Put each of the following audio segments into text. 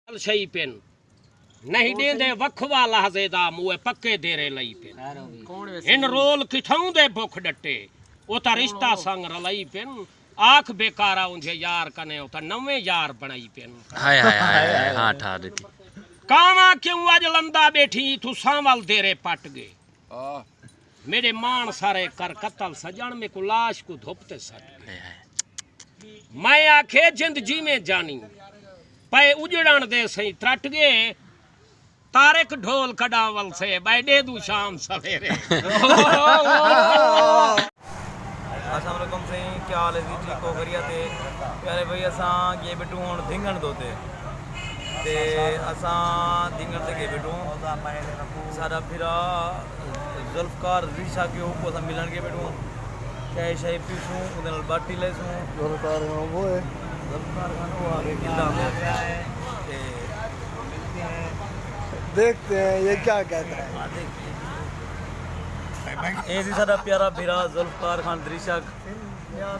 सही पेन नहीं देंदे वखवा लहजे दा मुए पक्के देरे लई पेन इन रोल किठाऊं दे भुख डटे ओ ता रिश्ता संग रलई पेन आख बेकारा उंजे यार कने ओ ता नवे यार बनाई पेन हाय हाय हाय हां ठा देती कावा क्यों आज लंदा बैठी तू सांवल देरे पट गए मेरे मान सारे कर कत्ल सजन में को लाश को धोपते सट मैं आखे जिंद जी में जानी पे उजड़न दे सही त्रट गए तारक ढोल कडावल से बैठे दू शाम सवेरे अस्सलाम वालेकुम सही क्या हाल है जी ठीक हो करिया ते प्यारे भाई असां गे बिटू हुन धिंगण दोते ते असां धिंगण ते गे बिटू साडा फिरा जुल्फकार रिशा के ऊपर असां मिलन के बिटू चाय शाय पीसूं उदे नाल बाटी लेसूं जुल्फकार वो है जुल्फकार खान वो आगे किला ते देखते हैं ये क्या कहता है ए जी साडा प्यारा फिरा जुल्फकार खान रिशा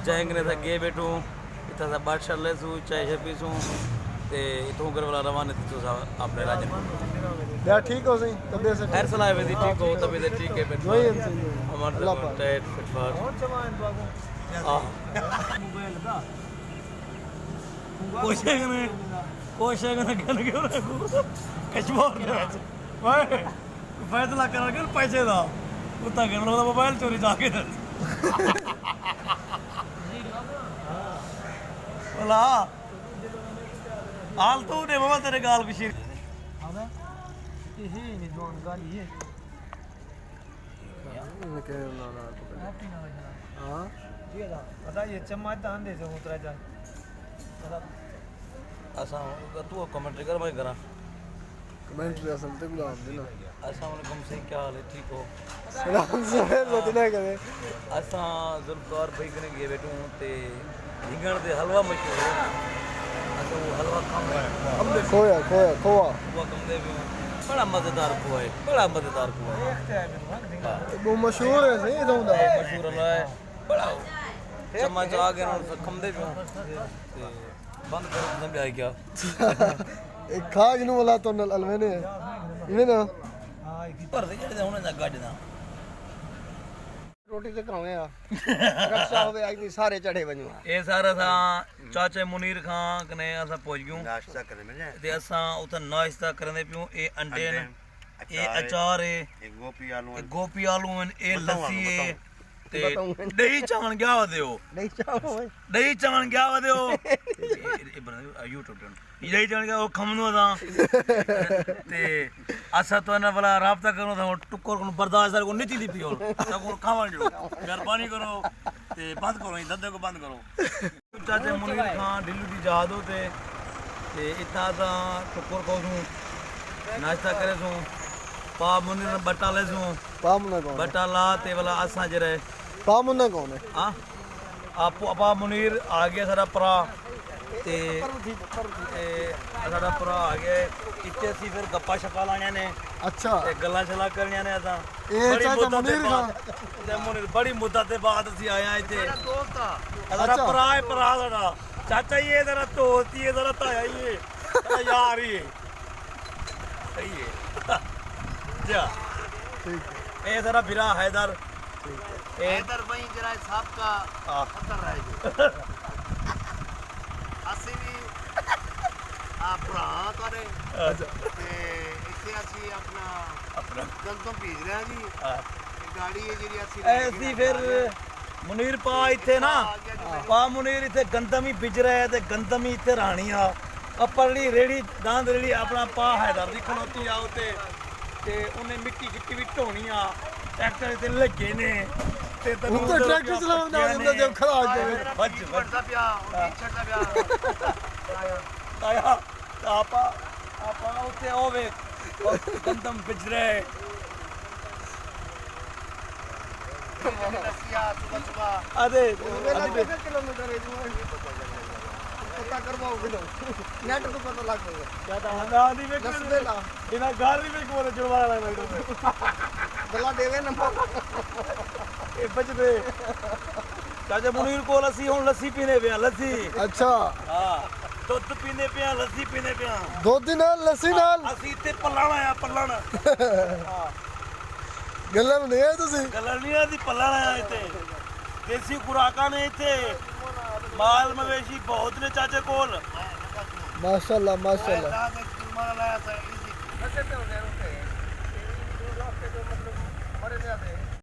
जहंगने से गे बिटू इतना सा बादशाह लेसूं चाय शाय पीसूं ते इथों कर वाला रवाने तो अपने राजन यार ठीक हो सही तबीयत से खैर सलाह वेदी ठीक हो तबीयत ठीक है फिर वही हमारे तो टाइट फिट फाट कोशिश करने गन क्यों रखो कश्मीर दे विच ओए फैसला कर के पैसे दा उता कर लो मोबाइल चोरी जाके बोला हाल तू ने बाबा तेरे गाल पिछे ये नहीं जोन गाली है हां जी दा पता ये चम्मच दान दे से उतरा जा असा तू कमेंट कर मैं करा कमेंट पे असल ते गुलाम देना अस्सलाम वालेकुम से क्या हाल है ठीक हो सलाम से रोतना करे असा जुल्फकार भाई कने गए बैठू ते हिंगण दे हलवा मशहूर है असा वो हलवा खाऊं हमने खोया खोआ वो कम दे भी बड़ा मजेदार खोआ है बड़ा मजेदार खोआ है वो मशहूर है सही तो दा मशहूर हलवा है बड़ा चम्मच आ गए ना कम दे भी ते बंद कर समझ आ गया एक खाज नु वाला तो नल अलवेने इने ना हां पर दे जेड़े हुन ना गड्ड ना रोटी ते खावे आ रक्षा होवे आज भी सारे चढ़े वणो ए सारा सा चाचे मुनीर खान कने असा पहुंच गयो नाश्ता करने में ते असा उते नाश्ता करने पियो ए अंडे न ए अचार है एक गोपी आलू न ए लस्सी है ते दही चावल क्या वदियो नहीं चाहो दही चावल क्या वदियो YouTube पे दही चावल क्या वो खमनो दा ते असा तो ना वाला राब्ता करो था टुकर को बर्दाश्त को नीति दी पियो ता को खावन जो मेहरबानी करो ते बंद करो धंधे को बंद करो चाचे मुनीर खान दिल्ली दी जहाज होते ते इतना सा टुकर को नाश्ता करे सो पा मुनीर बटा ले सो पामुना कौन बटा ला ते वाला असा जरे पामुना कौन है हां आप अपा मुनीर आ गया सारा परा ते सारा परा आ गया इत्ते सी फिर गप्पा शप्पा लाने ने अच्छा ते गल्ला चला करनिया ने असा ए चाचा मुनीर खान ते मुनीर बड़ी मुद्दत के बाद ਅਸੀਂ आया इथे दोस्त सारा परा है परा सारा चाचा ये जरा दोस्त ये जरा ताया ये यार ये सही है जा ठीक ए जरा बिरा हैदर हैदर भाई जरा साहब का खतर रहे ਅਸੀਂ ਵੀ ਆ ਭਰਾ ਤੁਹਾਡੇ ਤੇ ਇੱਥੇ ਅਸੀਂ ਆਪਣਾ ਗੰਦਮ ਭੇਜ ਰਹੇ ਹਾਂ ਜੀ ਗਾੜੀ ਹੈ ਜਿਹੜੀ ਅਸੀਂ ਐਸੀ ਫਿਰ ਮੁਨੀਰ ਪਾ ਇੱਥੇ ਨਾ ਪਾ ਮੁਨੀਰ ਇੱਥੇ ਗੰਦਮ ਹੀ ਬਿਜ ਰਿਹਾ ਤੇ ਗੰਦਮ ਹੀ ਇੱਥੇ ਰਾਣੀ ਆ ਆਪਣੀ ਰੇੜੀ ਦਾੰਦ ਰੇੜੀ ਆਪਣਾ ਪਾ ਹੈਦਰ ਦੀ ਖਲੋਤੀ ਆ ਉਤੇ ਤੇ ਉਹਨੇ ਮਿੱਟੀ ਗਿੱਟੀ ਵੀ ਢੋਣੀ ਆ ਟਰੈਕਟਰ ਤੇ ਲੱਗੇ ਨੇ ਤੇ ਤੈਨੂੰ ਉੱਤੇ ਟਰੈਕਟਰ ਚਲਾਉਂਦਾ ਹੁੰਦਾ ਜਦ ਖੜਾ ਹੋ ਜਾਵੇ ਵੱਜ ਛੱਡਦਾ ਪਿਆ ਛੱਡਦਾ ਪਿਆ ਆਇਆ ਆਪਾਂ ਉੱਥੇ ਹੋਵੇ ਗੰਦਮ ਬਿਜ ਰਿਹਾ रसिया सुबह सुबह अरे किलोमीटर है पता करवाओगे तो नेट तो पता लग जाएगा ज्यादा ना दी में दस दे ला बिना गाड़ी में कोने जुड़वा लगा मेरे गला देवे नंबर ए बच दे चाचा मुनीर को लस्सी हुन लस्सी पीने पे लस्सी अच्छा हां ਦੁੱਧ ਪੀਂਦੇ ਪਿਆ ਲੱਸੀ ਪੀਂਦੇ ਪਿਆ ਦੁੱਧ ਨਾਲ ਲੱਸੀ ਨਾਲ ਅਸੀਂ ਇੱਥੇ ਪੱਲਣ ਆਇਆ ਪੱਲਣ ਗੱਲਾਂ ਨੂੰ ਨਹੀਂ ਆਏ ਤੁਸੀਂ ਗੱਲਾਂ ਨਹੀਂ ਆਦੀ ਪੱਲਣ ਆਇਆ ਇੱਥੇ ਦੇਸੀ ਖੁਰਾਕਾਂ ਨੇ ਇੱਥੇ ਮਾਲ ਮਵੇਸ਼ੀ ਬਹੁਤ ਨੇ ਚਾਚੇ ਕੋਲ ਮਾਸ਼ਾਅੱਲਾ ਮਾਸ਼ਾਅੱਲਾ दादा एक जुर्माना लाया था इसी नशे पे होते हैं रुके 2 लाख के जो मतलब मरे नहीं आते